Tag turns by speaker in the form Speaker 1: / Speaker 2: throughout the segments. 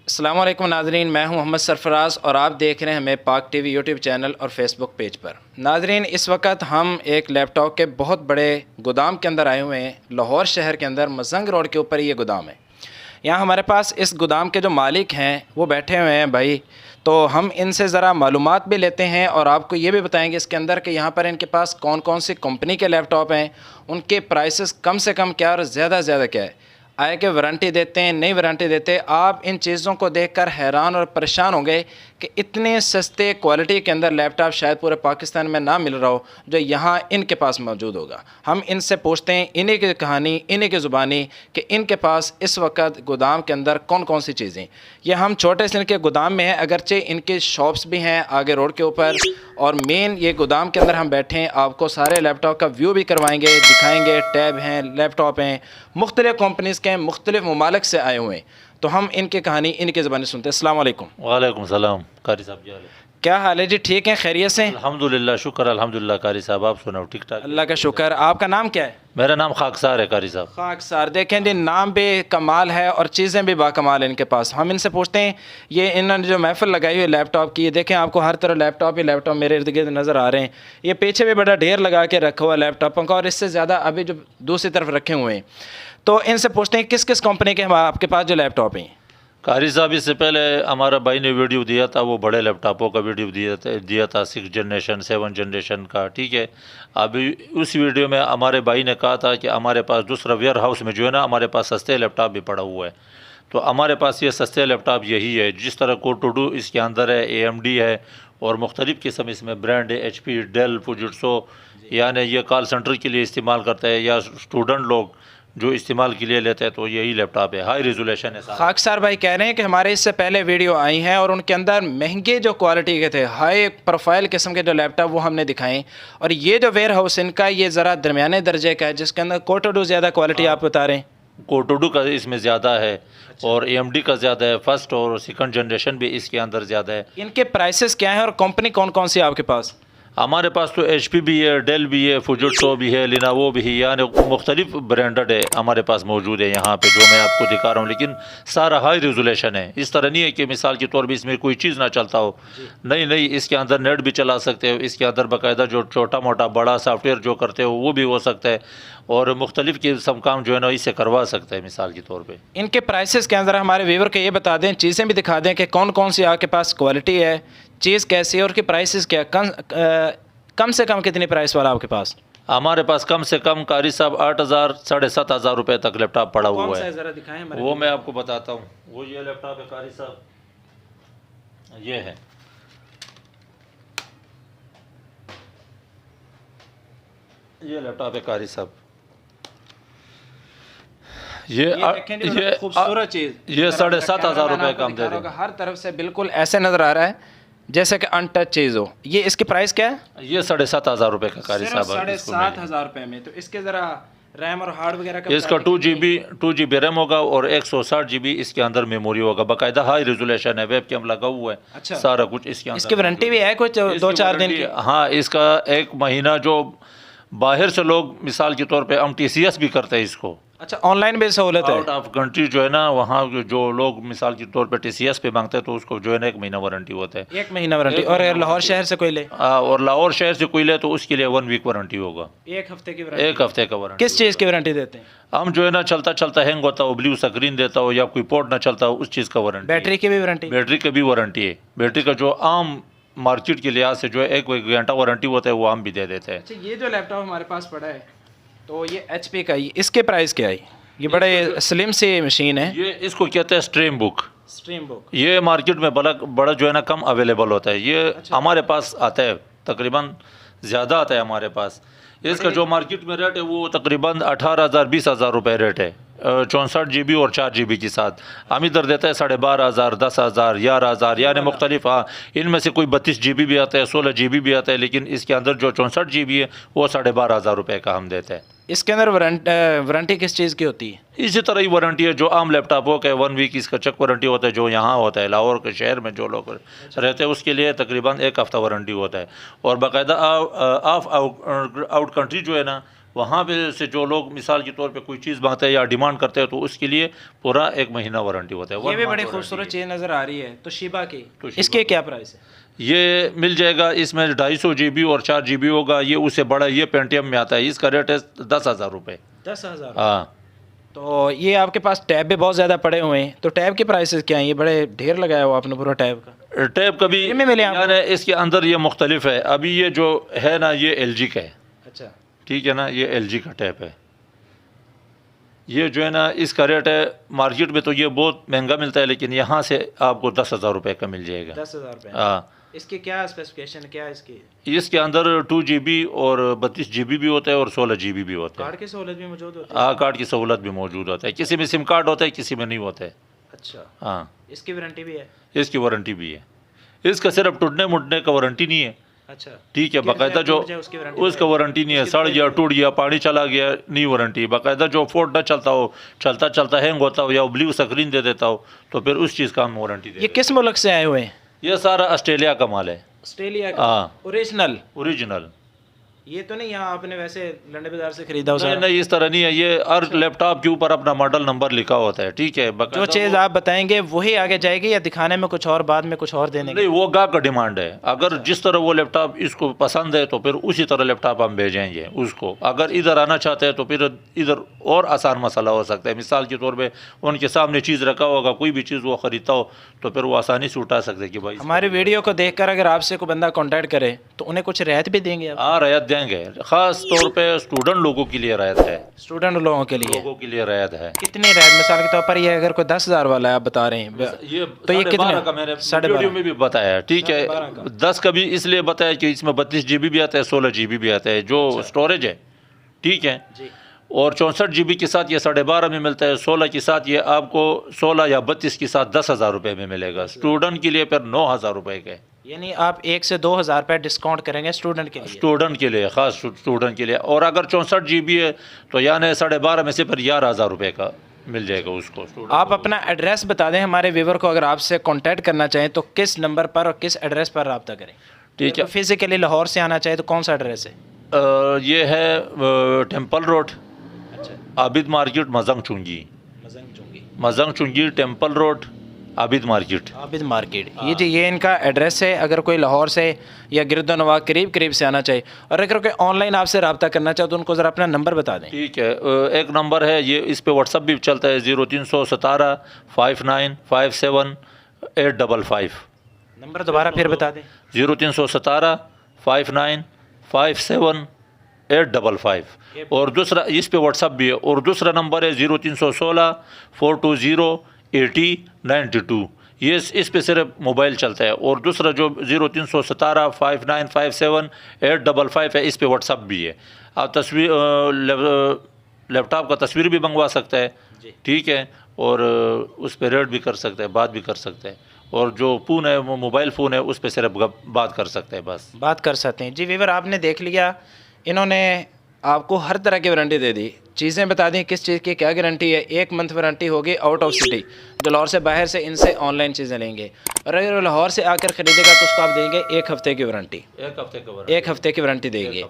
Speaker 1: अस्सलाम वालेकुम नाज़रीन, मैं हूं मोहम्मद सरफराज और आप देख रहे हैं हमें पाक टीवी यूट्यूब चैनल और फेसबुक पेज पर। नाज़रीन, इस वक्त हम एक लैपटॉप के बहुत बड़े गोदाम के अंदर आए हुए हैं। लाहौर शहर के अंदर मजंग रोड के ऊपर ये गोदाम है। यहाँ हमारे पास इस गोदाम के जो मालिक हैं वो बैठे हुए हैं भाई, तो हम इनसे ज़रा मालूमात भी लेते हैं और आपको ये भी बताएंगे इसके अंदर कि यहाँ पर इनके पास कौन कौन सी कंपनी के लैपटॉप हैं, उनके प्राइसेस कम से कम क्या और ज़्यादा से ज़्यादा क्या है, आए के वारंटी देते हैं नहीं वारंटी देते। आप इन चीज़ों को देखकर हैरान और परेशान होंगे कि इतने सस्ते क्वालिटी के अंदर लैपटॉप शायद पूरे पाकिस्तान में ना मिल रहा हो जो यहाँ इनके पास मौजूद होगा। हम इनसे पूछते हैं इन्हीं की कहानी, इन्हीं की ज़ुबानी कि इनके पास इस वक्त गोदाम के अंदर कौन कौन सी चीज़ें। ये हम छोटे से इनके गोदाम में हैं, अगरचे इनके शॉप्स भी हैं आगे रोड के ऊपर, और मेन ये गोदाम के अंदर हम बैठे हैं। आपको सारे लैपटॉप का व्यू भी करवाएंगे, दिखाएंगे। टैब हैं, लैपटॉप हैं, मुख्तलिफ़ कंपनीज़ के, मुख्तलिफ़ ममालिक से आए हुए हैं। तो हम इनकी कहानी इनकी ज़बानी सुनते हैं। अस्सलाम वालेकुम।
Speaker 2: वालेकुम सलाम। कारी साहब
Speaker 1: क्या हाल है जी? ठीक है, खैरियत से?
Speaker 2: अल्हम्दुलिल्लाह, शुक्र अल्हम्दुलिल्लाह। कारी साहब आप सुनाओ? ठीक ठाक,
Speaker 1: अल्लाह का शुक्र। आपका नाम क्या है?
Speaker 2: मेरा नाम खाकसार है कारी साहब।
Speaker 1: खाकसार। देखें जी, नाम भी कमाल है और चीज़ें भी बाकमाल है इनके पास। हम इनसे पूछते हैं, ये इन्होंने जो महफिल लगाई हुई है लैपटॉप की, ये देखें आपको हर तरह लैपटॉप ही लैपटॉप मेरे इर्द गिर्द नज़र आ रहे हैं। ये पीछे भी बड़ा ढेर लगा के रखा हुआ लैपटॉपों का, और इससे ज़्यादा अभी जो दूसरी तरफ रखे हुए हैं। तो इनसे पूछते हैं किस किस कंपनी के आपके पास जो लैपटॉप हैं।
Speaker 2: कारी साहब, इससे पहले हमारा भाई ने वीडियो दिया था, वो बड़े लैपटॉपों का वीडियो दिया था 6 जनरेशन 7 जनरेशन का। ठीक है, अभी उस वीडियो में हमारे भाई ने कहा था कि हमारे पास दूसरा वेयर हाउस में जो है ना, हमारे पास सस्ते लैपटॉप भी पड़ा हुआ है। तो हमारे पास ये सस्ते लैपटॉप यही है। जिस तरह कोटोडू इसके अंदर है, AMD है, और मुख्तलिफ़ किस्म इसमें ब्रांड है, HP, डेल, फुजिट्सो, यानी ये कॉल सेंटर के लिए इस्तेमाल करते हैं या स्टूडेंट लोग जो इस्तेमाल के लिए लेते हैं, तो यही लैपटॉप है। हाई रेजोल्यूशन है।
Speaker 1: खाकसार भाई कह रहे हैं कि हमारे इससे पहले वीडियो आई हैं और उनके अंदर महंगे जो क्वालिटी के थे, हाई प्रोफाइल किस्म के जो लैपटॉप वो हमने दिखाएं, और ये जो वेयर हाउस इनका ये ज़रा दरमियाने दर्जे का है, जिसके अंदर कोटोडू ज़्यादा क्वालिटी आप बता रहे हैं।
Speaker 2: कोटोडू का इसमें ज़्यादा है। अच्छा। और AMD का ज़्यादा है। फर्स्ट और सेकंड जनरेशन भी इसके अंदर ज़्यादा है।
Speaker 1: इनके प्राइसेस क्या हैं और कंपनी कौन कौन सी है आपके पास?
Speaker 2: हमारे पास तो HP भी है, डेल भी है, फुजिट्सो भी है, लिनोवो भी है, यानी मुख्तलिफ ब्रांडेड है हमारे पास मौजूद है यहाँ पे, जो मैं आपको दिखा रहा हूँ। लेकिन सारा हाई रेजोल्यूशन है। इस तरह नहीं है कि मिसाल के तौर पे इसमें कोई चीज़ ना चलता हो। नहीं, इसके अंदर नेट भी चला सकते हो। इसके अंदर बाकायदा जो छोटा मोटा बड़ा सॉफ्टवेयर जो करते हो वो भी हो सकता है, और मुख्तलिफ किस्म काम जो है ना इससे करवा सकते हैं मिसाल के तौर पे।
Speaker 1: इनके प्राइसेस के अंदर हमारे व्यूवर को ये बता दें, चीज़ें भी दिखा दें कि कौन कौन सी आपके पास क्वालिटी है, चीज़ कैसी है और उसके प्राइसेस क्या। कम से कम कितनी प्राइस वाला आपके पास?
Speaker 2: हमारे पास कम से कम कारी साहब 8,000 7,500 रुपये तक लैपटॉप पड़ा हुआ है।
Speaker 1: ज़रा दिखाएं।
Speaker 2: वो मैं आपको बताता हूँ। वो ये लैपटॉप है कारी साहब, ये है। ये लैपटॉप है कारी साहब, ये
Speaker 1: खूबसूरत चीज़,
Speaker 2: ये 7,500 रुपये का हम दे देंगे।
Speaker 1: हर तरफ से बिल्कुल ऐसे नज़र आ रहा है जैसे कि अनटच चीज़ हो। ये इसकी प्राइस क्या है?
Speaker 2: ये 7,500 रुपये का कारी साहब,
Speaker 1: 7,500 रुपये में। तो इसके ज़रा रैम और हार्ड वगैरह का
Speaker 2: इसका 2 GB रैम होगा और 160 GB इसके अंदर मेमोरी होगा। बाकायदा हाई रेजोल्यूशन है, वेब कैम लगा हुआ है।
Speaker 1: अच्छा।
Speaker 2: सारा कुछ इसके अंदर।
Speaker 1: इसकी वारंटी भी है कुछ 2-4 दिन की?
Speaker 2: हाँ, इसका 1 महीना। जो बाहर से लोग मिसाल के तौर पे हम TCS भी करते हैं इसको।
Speaker 1: अच्छा, ऑनलाइन भी सहूलत है?
Speaker 2: आउट ऑफ कंट्री जो है ना, वहाँ जो लोग मिसाल के तौर पे TCS पे मांगते हैं, तो उसको जो है ना 1 महीना वारंटी होता है।
Speaker 1: 1 महीना वारंटी। और लाहौर शहर से कोई ले?
Speaker 2: और लाहौर शहर से कोई ले तो उसके लिए 1 वीक वारंटी होगा।
Speaker 1: 1 हफ्ते की वारंटी?
Speaker 2: 1 हफ्ते का वारंटी।
Speaker 1: किस चीज़ की वारंटी देते हैं?
Speaker 2: हम जो है ना चलता चलता हैंग होता हो, ब्लू स्क्रीन देता हो, या कोई पोर्ट ना चलता हो, उस चीज़ का वारंटी।
Speaker 1: बैटरी की भी वारंटी?
Speaker 2: बैटरी की भी वारंटी है। बैटरी का जो आम मार्केट के लिहाज से जो है 1 घंटा वारंटी होता है, वो हम भी दे देते हैं।
Speaker 1: अच्छा, ये जो लैपटॉप हमारे पास पड़ा है, तो ये HP का ही, इसके प्राइस क्या है? ये बड़े स्लिम सी मशीन है।
Speaker 2: ये इसको कहते हैं स्ट्रीम बुक।
Speaker 1: Stream book.
Speaker 2: ये मार्केट में बड़ा जो है ना कम अवेलेबल होता है। ये अच्छा। हमारे पास आता है, तकरीबन ज़्यादा आता है हमारे पास। इसका जो मार्केट में रेट है वो तकरीबन 18,000 20,000 रुपये रेट है। 64 GB और 4 GB के साथ। हम इधर देता है 12,500, 10,000, 11,000, यानी मुख्तलिफ। हाँ, इनमें से कोई 32 GB भी आता है, 16 GB भी आता है, लेकिन इसके अंदर जो 64 GB है वो 12,500 रुपये का हम देते हैं।
Speaker 1: इसके अंदर वारंटी किस चीज़ की होती है?
Speaker 2: इसी तरह ही वारंटी है जो आम लैपटॉपों का 1 वीक इसका चेक वारंटी होता है, जो यहाँ होता है लाहौर के शहर में जो लोग रहते हैं उसके लिए तकरीबन 1 हफ्ता वारंटी होता है। और बाकायदा आउट कंट्री जो है ना, वहाँ पे से जो लोग मिसाल के तौर पे कोई चीज़ मांगते हैं या डिमांड करते हैं तो उसके लिए पूरा 1 महीना वारंटी होता है।
Speaker 1: ये भी बड़ी खूबसूरत चीज़ नज़र आ रही है। तो शिबा की
Speaker 2: तो
Speaker 1: इसके क्या प्राइस है?
Speaker 2: ये मिल जाएगा, इसमें 250 GB और 4 GB होगा। ये उससे बड़ा, ये पेंटियम में आता है, इसका रेट है 10,000 रुपये।
Speaker 1: 10,000?
Speaker 2: हाँ।
Speaker 1: तो ये आपके पास टैब भी बहुत ज़्यादा पड़े हुए हैं, तो टैब के प्राइसेस क्या हैं? ये बड़े ढेर लगाया हुआ आपने पूरा टैब का।
Speaker 2: टैब कभी
Speaker 1: में मिले आपको?
Speaker 2: यानी इसके अंदर ये मुख्तलिफ है। अभी ये जो है ना, ये LG का है।
Speaker 1: अच्छा,
Speaker 2: ठीक है ना, ये LG का टैब है। ये जो है ना, इसका रेट है मार्केट में तो ये बहुत महंगा मिलता है, लेकिन यहाँ से आपको 10,000 रुपये का मिल जाएगा।
Speaker 1: 10,000 रुपये?
Speaker 2: हाँ।
Speaker 1: इसकी क्या स्पेसिफिकेशन, क्या है इसकी?
Speaker 2: इसके अंदर 2 GB और 32 GB भी होता है और 16 GB भी होता है।
Speaker 1: कार्ड की सहूलत भी मौजूद होती है?
Speaker 2: हाँ, कार्ड की सहूलत भी मौजूद होता है। किसी में सिम कार्ड होता है, किसी में नहीं होता है।
Speaker 1: अच्छा।
Speaker 2: हाँ,
Speaker 1: इसकी वारंटी भी है?
Speaker 2: इसकी वारंटी भी है। इसका सिर्फ टूटने मुटने का वारंटी नहीं है।
Speaker 1: अच्छा,
Speaker 2: ठीक है, बाकायदा जो उसका वारंटी नहीं है, सड़ गया, टूट गया, पानी चला गया, नहीं वारंटी। बाकायदा जो फोन न चलता हो, चलता चलता हैंग होता हो या ब्लू स्क्रीन दे देता हो, तो फिर उस चीज़ का हम वारंटी देते हैं।
Speaker 1: ये किस मुल्क से आए हुए हैं?
Speaker 2: ये सारा ऑस्ट्रेलिया का माल है।
Speaker 1: ऑस्ट्रेलिया का?
Speaker 2: हाँ,
Speaker 1: ओरिजिनल?
Speaker 2: ओरिजिनल।
Speaker 1: ये तो नहीं यहाँ आपने वैसे लंडे बाजार से खरीदा हो?
Speaker 2: नहीं नहीं, इस तरह नहीं है। ये हर लैपटॉप के ऊपर अपना मॉडल नंबर लिखा होता है। ठीक है,
Speaker 1: जो चीज़ आप बताएंगे वही आगे जाएगी या दिखाने में कुछ और, बाद में कुछ और देने?
Speaker 2: नहीं, वो गाहक का डिमांड है। अगर जिस तरह वो लैपटॉप इसको पसंद है तो फिर उसी तरह लैपटॉप हम भेजेंगे उसको। अगर इधर आना चाहते हैं तो फिर इधर और आसान मसला हो सकता है। मिसाल के तौर पे उनके सामने चीज़ रखा होगा, कोई भी चीज़ वो ख़रीदता हो तो फिर वो आसानी से उठा सकते हैं कि भाई।
Speaker 1: हमारी वीडियो को देखकर अगर आपसे कोई बंदा कॉन्टैक्ट करे तो उन्हें कुछ रियायत भी देंगे आप?
Speaker 2: हाँ, रियायत देंगे। ख़ास तौर पे स्टूडेंट लोगों के लिए रियायत है।
Speaker 1: स्टूडेंट लोगों के लिए?
Speaker 2: लोगों के लिए रियायत है।
Speaker 1: कितनी रियायत? मिसाल के तौर पर ये अगर कोई 10,000 वाला है आप बता रहे हैं,
Speaker 2: ये
Speaker 1: तो ये कितने
Speaker 2: का मैंने वीडियो में भी बताया। ठीक है, 10 का भी इसलिए बताया कि इसमें 32 GB भी आता है, 16 GB भी आता है जो स्टोरेज है। ठीक है
Speaker 1: जी।
Speaker 2: और 64 GB के साथ ये 12.5 में मिलता है। 16 के साथ ये आपको 16 या 32 के साथ 10,000 रुपये में मिलेगा। स्टूडेंट के लिए फिर 9,000 रुपये के।
Speaker 1: यानी आप 1 से 2,000 रुपये डिस्काउंट करेंगे स्टूडेंट के लिए?
Speaker 2: स्टूडेंट के लिए, ख़ास स्टूडेंट के लिए। और अगर 64 GB है तो यानी 12.5 में से फिर 11,000 रुपये का मिल जाएगा उसको।
Speaker 1: आप अपना एड्रेस बता दें हमारे व्यूवर को, अगर आपसे कांटेक्ट करना चाहें तो किस नंबर पर और किस एड्रेस पर रब्ता करें?
Speaker 2: ठीक है,
Speaker 1: फिजिकली लाहौर से आना चाहे तो कौन सा एड्रेस है?
Speaker 2: ये है टेम्पल रोड,
Speaker 1: अच्छा,
Speaker 2: आबिद मार्केट, मजंग चुंगी। मजंग चुंगी, temple road, Abid market.
Speaker 1: Abid market, ये जी ये इनका एड्रेस है। अगर कोई लाहौर से या गिरदोनवा करीब करीब से आना चाहे और अगर कोई ऑनलाइन आपसे रब्ता करना चाहे तो उनको ज़रा अपना नंबर बता दें।
Speaker 2: ठीक है, एक नंबर है, ये इस पे व्हाट्सअप भी चलता है, 0317 5957 855।
Speaker 1: नंबर दोबारा फिर बता दें।
Speaker 2: 0317 5957 855। और दूसरा इस पे व्हाट्सअप भी है। और दूसरा नंबर है 0316 420 8092। ये इस पे सिर्फ मोबाइल चलता है। और दूसरा जो 0317 5957 855 है, इस पे व्हाट्सअप भी है। आप तस्वीर लैपटॉप का तस्वीर भी मंगवा सकता है। ठीक है, और उस पर रेट भी कर सकते हैं, बात भी कर सकते हैं। और जो फ़ोन है वो मोबाइल फ़ोन है, उस पर सिर्फ बात कर सकते हैं, बस
Speaker 1: बात कर सकते हैं। जी वीवर, आपने देख लिया, इन्होंने आपको हर तरह की वारंटी दे दी। चीज़ें बता दें किस चीज़ की क्या गारंटी है। 1 मंथ वारंटी होगी आउट ऑफ सिटी, जो लाहौर से बाहर से इनसे ऑनलाइन चीज़ें लेंगे। और अगर लाहौर से आकर ख़रीदेगा तो उसको आप देंगे 1 हफ़्ते की वारंटी। 1 हफ़्ते की वारंटी देंगे।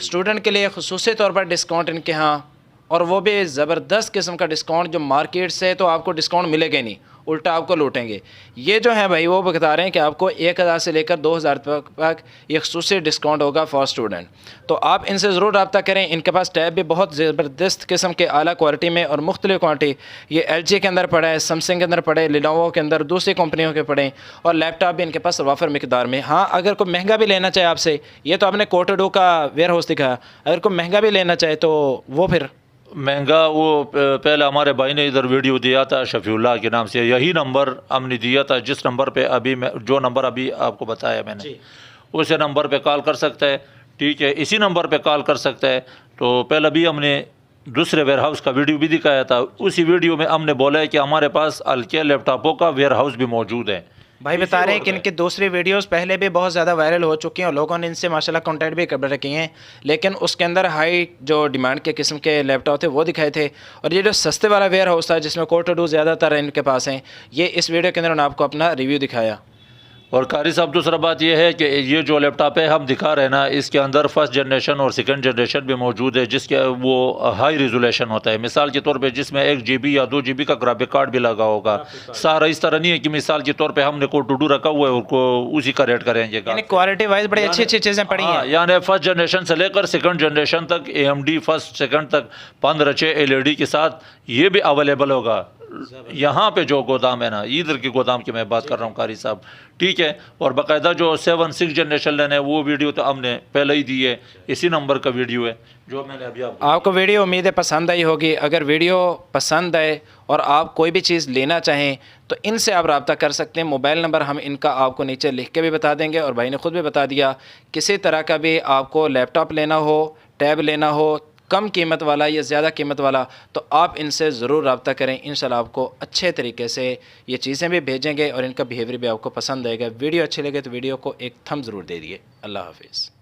Speaker 1: स्टूडेंट के लिए खुसूसी तौर पर डिस्काउंट इनके यहाँ, और वो भी ज़बरदस्त किस्म का डिस्काउंट, जो मार्केट से तो आपको डिस्काउंट मिलेगा ही नहीं, उल्टा आपको लूटेंगे। ये जो है भाई वो बता रहे हैं कि आपको 1,000 से लेकर 2,000 तक ये खुसूसी डिस्काउंट होगा फॉर स्टूडेंट। तो आप इनसे ज़रूर रब्ता करें। इनके पास टैब भी बहुत ज़बरदस्त किस्म के आला क्वालिटी में और मुख्तलिफ क्वालिटी, ये LG के अंदर पड़ा है, सैमसंग के अंदर पड़े, लिनोवो के अंदर, दूसरी कंपनियों के पड़े, और लैपटॉप भी इनके पास वाफर मिकदार में। हाँ, अगर कोई महंगा भी लेना चाहे आपसे, ये तो आपने कोटोडो का वेयर हाउस दिखाया, अगर कोई महंगा भी लेना चाहे तो वो फिर
Speaker 2: महंगा, वो पहले हमारे भाई ने इधर वीडियो दिया था शफीउल्लाह के नाम से, यही नंबर हमने दिया था। जिस नंबर पे अभी जो नंबर अभी आपको बताया मैंने, उस नंबर पे कॉल कर सकता है। ठीक है, इसी नंबर पे कॉल कर सकता है। तो पहले भी हमने दूसरे वेयर हाउस का वीडियो भी दिखाया था। उसी वीडियो में हमने बोला है कि हमारे पास हल्के लैपटॉपों का वेयर हाउस भी मौजूद है।
Speaker 1: भाई बता रहे हैं कि इनकी दूसरी वीडियोस पहले भी बहुत ज़्यादा वायरल हो चुकी हैं और लोगों ने इनसे माशाल्लाह कॉन्टैक्ट भी कर रखे हैं, लेकिन उसके अंदर हाई जो डिमांड के किस्म के लैपटॉप थे वो दिखाए थे। और ये जो सस्ते वाला वेयर हाउस था जिसमें कोटोडो ज़्यादातर इनके पास हैं, ये इस वीडियो के अंदर उन्होंने आपको अपना रिव्यू दिखाया।
Speaker 2: और कारी साहब दूसरा बात यह है कि ये जो लैपटॉप है हम दिखा रहे हैं ना, इसके अंदर फर्स्ट जनरेशन और सेकंड जनरेशन भी मौजूद है, जिसके वो हाई रिजोल्यूशन होता है। मिसाल के तौर पे जिसमें 1 GB या 2 GB का ग्राफिक कार्ड भी लगा होगा। सारा इस तरह नहीं है कि मिसाल के तौर पे हमने कोड टू डू रखा हुआ है और उसी का रेट करेंगे।
Speaker 1: यानी क्वालिटी वाइज बड़ी अच्छी अच्छी चीज़ें पड़ी हैं।
Speaker 2: यानी फर्स्ट जनरेशन से लेकर सेकंड जनरेशन तक AMD फर्स्ट सेकंड तक 15 LED के साथ ये भी अवेलेबल होगा। यहाँ पे जो गोदाम है ना, इधर के गोदाम की मैं बात कर रहा हूँ कारी साहब, ठीक है। और बाकायदा जो 7-6 जनरेशन लेने वो वीडियो तो हमने पहले ही दी है, इसी नंबर का वीडियो है जो मैंने अभी
Speaker 1: आपको वीडियो उम्मीद है पसंद आई होगी। अगर वीडियो पसंद आए और आप कोई भी चीज़ लेना चाहें तो इनसे आप रब्ता कर सकते हैं। मोबाइल नंबर हम इनका आपको नीचे लिख के भी बता देंगे और भाई ने खुद भी बता दिया। किसी तरह का भी आपको लैपटॉप लेना हो, टैब लेना हो, कम कीमत वाला या ज़्यादा कीमत वाला, तो आप इनसे ज़रूर रब्ता करें। इंशाल्लाह आपको अच्छे तरीके से ये चीज़ें भी भेजेंगे और इनका बिहेवियर भी आपको पसंद आएगा। वीडियो अच्छी लगे तो वीडियो को एक थंब ज़रूर दे दिए। अल्लाह हाफिज़।